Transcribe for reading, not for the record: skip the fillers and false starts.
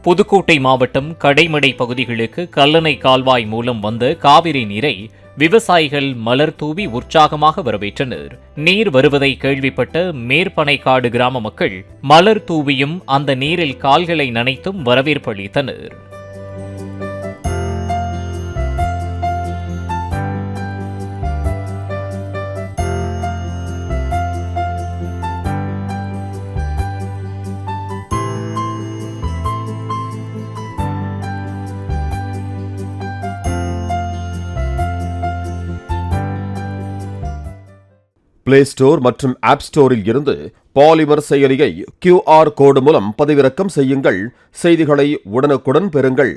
புதுக்கோட்டை மாவட்டம் கடைமடை பகுதிகளுக்கு கல்லணை கால்வாய் மூலம் வந்த காவிரி நீரை விவசாயிகள் மலர் தூவி உற்சாகமாக வரவேற்றனர். நீர் வருவதை கேள்விப்பட்ட மேற்பனைக்காடு கிராம மக்கள் மலர் தூவியும் அந்த நீரில் கால்களை நனைத்தும் வரவேற்பு அளித்தனர். பிளே ஸ்டோர் மற்றும் ஆப் ஸ்டோரில் இருந்து பாலிமர் செயலியை QR கோடு மூலம் பதிவிறக்கம் செய்யுங்கள். செய்திகளை உடனுக்குடன் பெறுங்கள்.